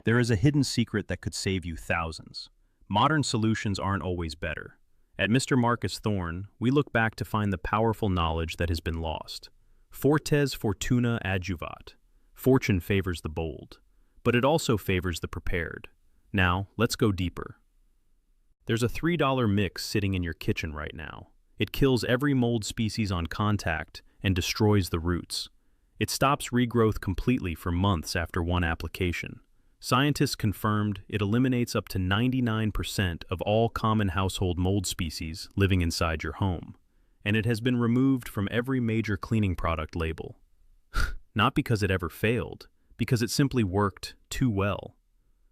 There is a hidden secret that could save you thousands. Modern solutions aren't always better. At Mr. Marcus Thorne, we look back to find the powerful knowledge that has been lost. Fortes fortuna adjuvat. Fortune favors the bold, but it also favors the prepared. Now, let's go deeper. There's a $3 mix sitting in your kitchen right now. It kills every mold species on contact and destroys the roots. It stops regrowth completely for months after one application. Scientists confirmed it eliminates up to 99% of all common household mold species living inside your home, and it has been removed from every major cleaning product label. Not because it ever failed, because it simply worked too well.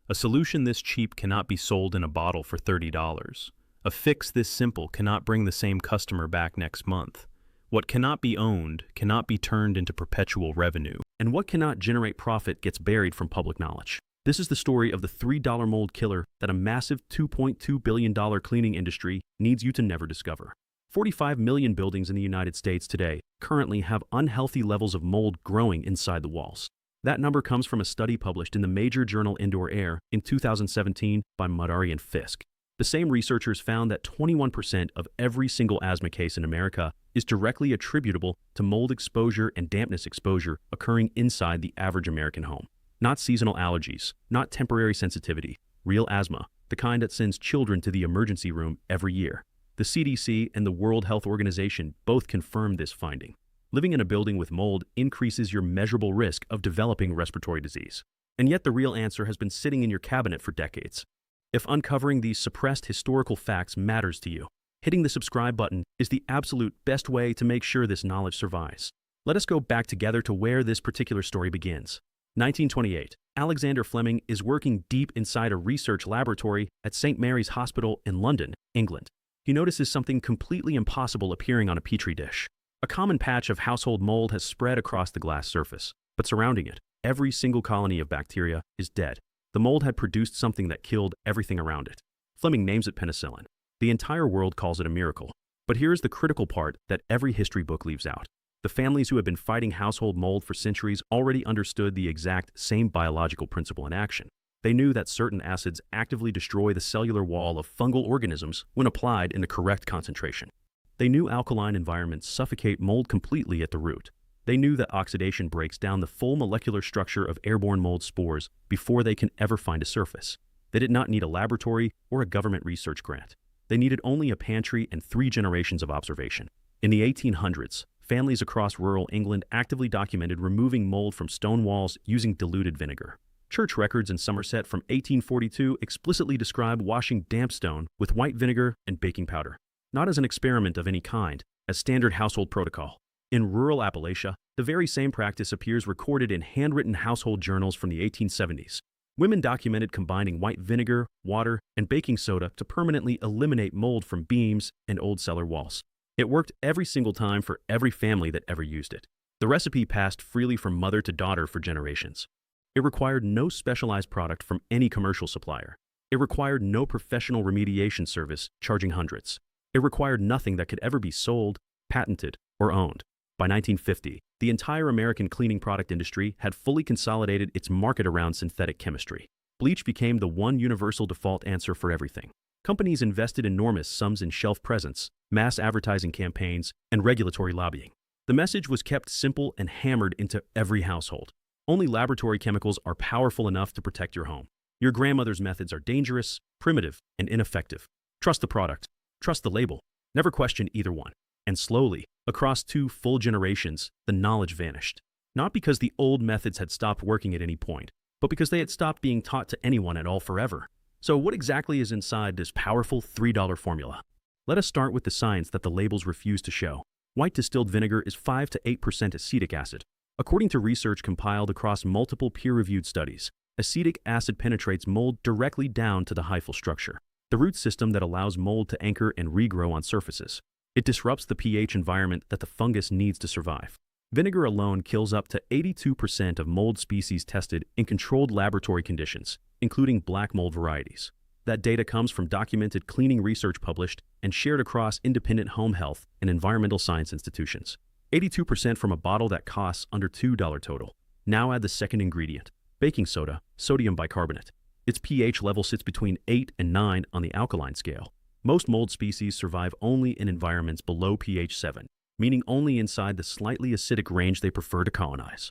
A solution this cheap cannot be sold in a bottle for $30. A fix this simple cannot bring the same customer back next month. What cannot be owned cannot be turned into perpetual revenue, and what cannot generate profit gets buried from public knowledge. This is the story of the $3 mold killer that a massive $2.2 billion cleaning industry needs you to never discover. 45 million buildings in the United States today currently have unhealthy levels of mold growing inside the walls. That number comes from a study published in the major journal Indoor Air in 2017 by Mudari and Fisk. The same researchers found that 21% of every single asthma case in America is directly attributable to mold exposure and dampness exposure occurring inside the average American home. Not seasonal allergies, not temporary sensitivity, real asthma, the kind that sends children to the emergency room every year. The CDC and the World Health Organization both confirmed this finding. Living in a building with mold increases your measurable risk of developing respiratory disease. And yet the real answer has been sitting in your cabinet for decades. If uncovering these suppressed historical facts matters to you, hitting the subscribe button is the absolute best way to make sure this knowledge survives. Let us go back together to where this particular story begins. 1928, Alexander Fleming is working deep inside a research laboratory at St. Mary's Hospital in London, England. He notices something completely impossible appearing on a petri dish. A common patch of household mold has spread across the glass surface, but surrounding it, every single colony of bacteria is dead. The mold had produced something that killed everything around it. Fleming names it penicillin. The entire world calls it a miracle. But here's the critical part that every history book leaves out. The families who had been fighting household mold for centuries already understood the exact same biological principle in action. They knew that certain acids actively destroy the cellular wall of fungal organisms when applied in the correct concentration. They knew alkaline environments suffocate mold completely at the root. They knew that oxidation breaks down the full molecular structure of airborne mold spores before they can ever find a surface. They did not need a laboratory or a government research grant. They needed only a pantry and 3 generations of observation. In the 1800s, families across rural England actively documented removing mold from stone walls using diluted vinegar. Church records in Somerset from 1842 explicitly describe washing damp stone with white vinegar and baking powder, not as an experiment of any kind, as standard household protocol. In rural Appalachia, the very same practice appears recorded in handwritten household journals from the 1870s. Women documented combining white vinegar, water, and baking soda to permanently eliminate mold from beams and old cellar walls. It worked every single time for every family that ever used it. The recipe passed freely from mother to daughter for generations. It required no specialized product from any commercial supplier. It required no professional remediation service charging hundreds. It required nothing that could ever be sold, patented, or owned. By 1950, the entire American cleaning product industry had fully consolidated its market around synthetic chemistry. Bleach became the one universal default answer for everything. Companies invested enormous sums in shelf presence, mass advertising campaigns, and regulatory lobbying. The message was kept simple and hammered into every household. Only laboratory chemicals are powerful enough to protect your home. Your grandmother's methods are dangerous, primitive, and ineffective. Trust the product. Trust the label. Never question either one. And slowly, across 2 full generations, the knowledge vanished. Not because the old methods had stopped working at any point, but because they had stopped being taught to anyone at all forever. So what exactly is inside this powerful $3 formula? Let us start with the science that the labels refuse to show. White distilled vinegar is 5 to 8% acetic acid. According to research compiled across multiple peer-reviewed studies, acetic acid penetrates mold directly down to the hyphal structure, the root system that allows mold to anchor and regrow on surfaces. It disrupts the pH environment that the fungus needs to survive. Vinegar alone kills up to 82% of mold species tested in controlled laboratory conditions, including black mold varieties. That data comes from documented cleaning research published and shared across independent home health and environmental science institutions. 82% from a bottle that costs under $2 total. Now add the second ingredient, Baking soda, sodium bicarbonate. Its pH level sits between 8 and 9 on the alkaline scale. Most mold species survive only in environments below pH 7, meaning only inside the slightly acidic range they prefer to colonize.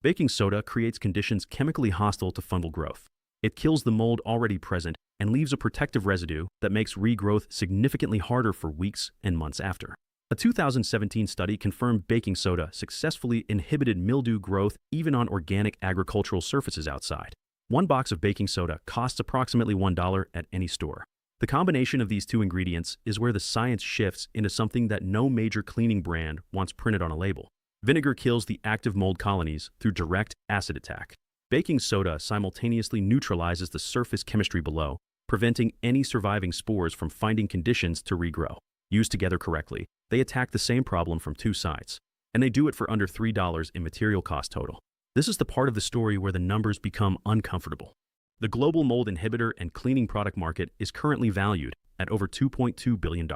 Baking soda creates conditions chemically hostile to fungal growth. It kills the mold already present and leaves a protective residue that makes regrowth significantly harder for weeks and months after. A 2017 study confirmed baking soda successfully inhibited mildew growth even on organic agricultural surfaces outside. One box of baking soda costs approximately $1 at any store. The combination of these two ingredients is where the science shifts into something that no major cleaning brand wants printed on a label. Vinegar kills the active mold colonies through direct acid attack. Baking soda simultaneously neutralizes the surface chemistry below, preventing any surviving spores from finding conditions to regrow. Used together correctly, they attack the same problem from two sides, and they do it for under $3 in material cost total. This is the part of the story where the numbers become uncomfortable. The global mold inhibitor and cleaning product market is currently valued at over $2.2 billion.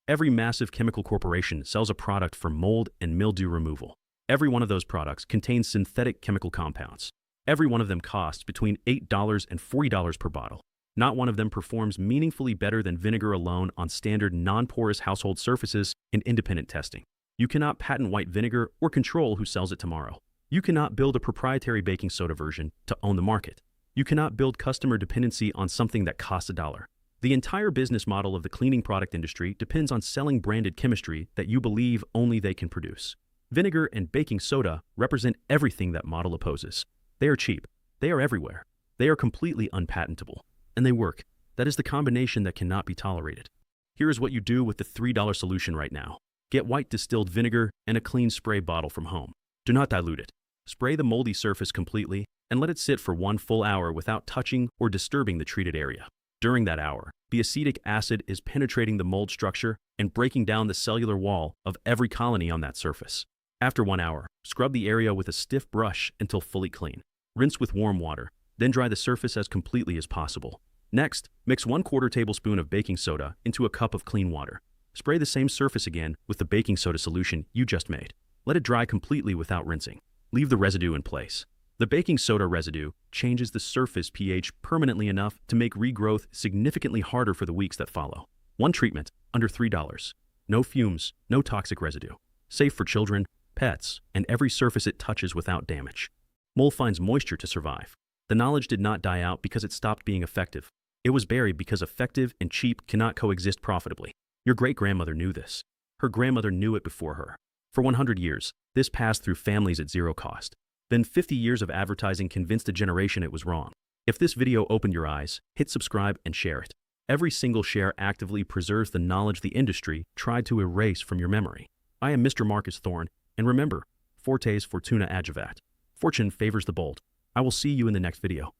Every massive chemical corporation sells a product for mold and mildew removal. Every one of those products contains synthetic chemical compounds. Every one of them costs between $8 and $40 per bottle. Not one of them performs meaningfully better than vinegar alone on standard non-porous household surfaces in independent testing. You cannot patent white vinegar or control who sells it tomorrow. You cannot build a proprietary baking soda version to own the market. You cannot build customer dependency on something that costs $1. The entire business model of the cleaning product industry depends on selling branded chemistry that you believe only they can produce. Vinegar and baking soda represent everything that model opposes. They are cheap. They are everywhere. They are completely unpatentable. And they work. That is the combination that cannot be tolerated. Here is what you do with the $3 solution right now. Get white distilled vinegar and a clean spray bottle from home. Do not dilute it. Spray the moldy surface completely and let it sit for 1 full hour without touching or disturbing the treated area. During that hour, the acetic acid is penetrating the mold structure and breaking down the cellular wall of every colony on that surface. After 1 hour, scrub the area with a stiff brush until fully clean. Rinse with warm water, then dry the surface as completely as possible. Next, mix 1/4 tablespoon of baking soda into a cup of clean water. Spray the same surface again with the baking soda solution you just made. Let it dry completely without rinsing. Leave the residue in place. The baking soda residue changes the surface pH permanently enough to make regrowth significantly harder for the weeks that follow. One treatment, under $3. No fumes, no toxic residue. Safe for children, pets, and every surface it touches without damage. Mold finds moisture to survive. The knowledge did not die out because it stopped being effective. It was buried because effective and cheap cannot coexist profitably. Your great-grandmother knew this. Her grandmother knew it before her. For 100 years, this passed through families at zero cost. Then 50 years of advertising convinced a generation it was wrong. If this video opened your eyes, hit subscribe and share it. Every single share actively preserves the knowledge the industry tried to erase from your memory. I am Mr. Marcus Thorne, and remember, Fortes Fortuna Adjuvat. Fortune favors the bold. I will see you in the next video.